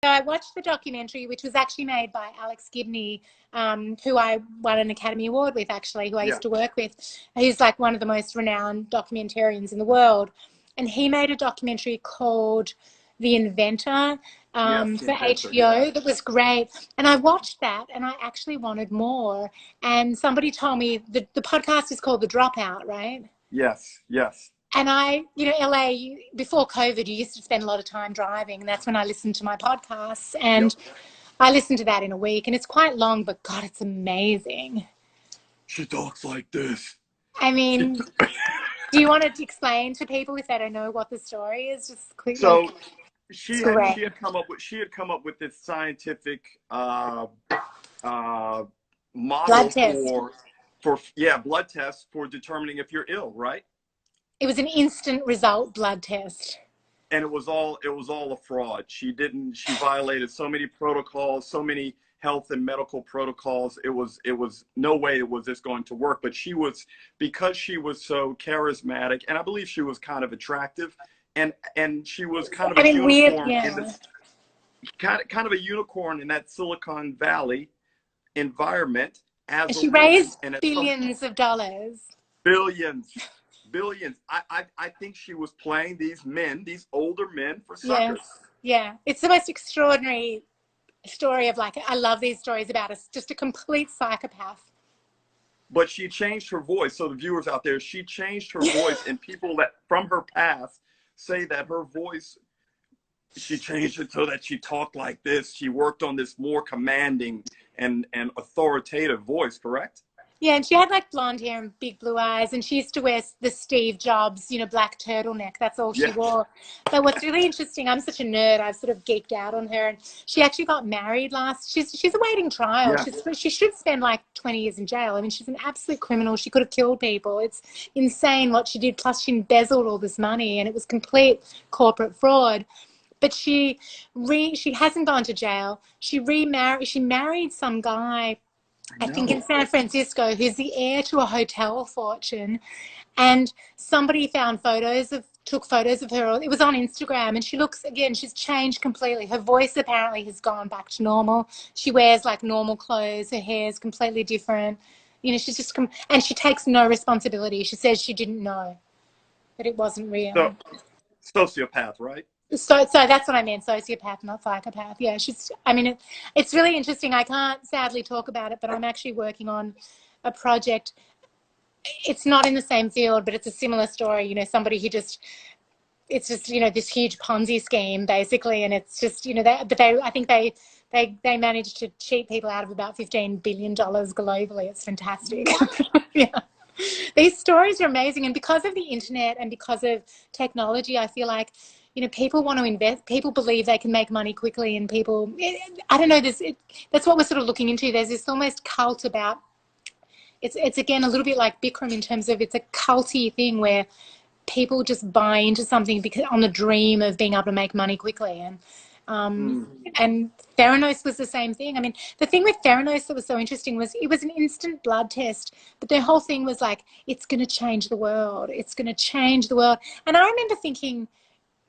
I watched the documentary, which was actually made by Alex Gibney, who I won an Academy Award with, actually, who I used to work with. He's like one of the most renowned documentarians in the world. And he made a documentary called The Inventor for HBO that was great. And I watched that and I actually wanted more. And somebody told me the podcast is called The Dropout, right? Yes, yes. And LA, before COVID, you used to spend a lot of time driving. And that's when I listened to my podcasts. And I listened to that in a week. And it's quite long, but God, it's amazing. She talks like this. I mean, do you want to explain to people, if they don't know what the story is, just quickly? So she had come up with this scientific model blood test. for blood tests for determining if you're ill, right? It was an instant result blood test. And it was all a fraud. She violated so many protocols, so many health and medical protocols. It was no way was this going to work. But because she was so charismatic, and I believe she was kind of attractive, and she was kind of a unicorn kind of a unicorn in that Silicon Valley environment. She raised billions of dollars. Billions. I think she was playing these older men for suckers. Yeah. It's the most extraordinary story of, like, I love these stories about just a complete psychopath. But she changed her voice. So the viewers out there, she changed her voice, and people that from her past say that her voice, she changed it so that she talked like this. She worked on this more commanding and authoritative voice, correct? Yeah, and she had like blonde hair and big blue eyes, and she used to wear the Steve Jobs, black turtleneck. That's all she wore. But what's really interesting, I'm such a nerd, I've sort of geeked out on her, and she actually got married she's awaiting trial. She should spend like 20 years in jail. I mean, she's an absolute criminal. She could have killed people. It's insane what she did. Plus she embezzled all this money, and it was complete corporate fraud. But she hasn't gone to jail. She married some guy, I think in San Francisco, who's the heir to a hotel fortune. And somebody took photos of her. It was on Instagram, and she's changed completely. Her voice apparently has gone back to normal. She wears like normal clothes. Her hair is completely different. She's just, and she takes no responsibility. She says she didn't know that it wasn't real. So, sociopath, right? So that's what I meant, sociopath, not psychopath. Yeah, it's really interesting. I can't sadly talk about it, but I'm actually working on a project. It's not in the same field, but it's a similar story. Somebody who this huge Ponzi scheme basically, and it's just, I think they managed to cheat people out of about $15 billion globally. It's fantastic. Yeah. These stories are amazing, and because of the internet and because of technology, I feel like people want to invest. People believe they can make money quickly, and I don't know. That's what we're sort of looking into. There's this almost cult about. It's again a little bit like Bikram in terms of it's a culty thing where people just buy into something because on the dream of being able to make money quickly, and Theranos was the same thing. I mean, the thing with Theranos that was so interesting was it was an instant blood test, but their whole thing was like, it's going to change the world. It's going to change the world. And I remember thinking,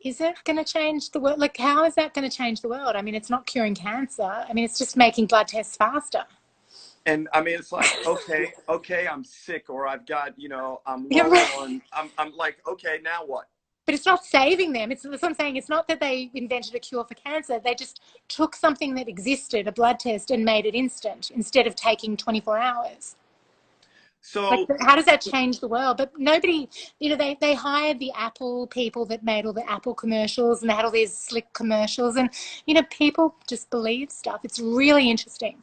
is it going to change the world? Like, how is that going to change the world? I mean, it's not curing cancer. I mean, it's just making blood tests faster. And I mean, it's like, okay, I'm sick, or I've got, I'm low on, I'm like, okay, now what? But it's not saving them. That's what I'm saying. It's not that they invented a cure for cancer. They just took something that existed, a blood test, and made it instant instead of taking 24 hours. So how does that change the world? But nobody, they hired the Apple people that made all the Apple commercials, and they had all these slick commercials, and people just believe stuff. It's really interesting.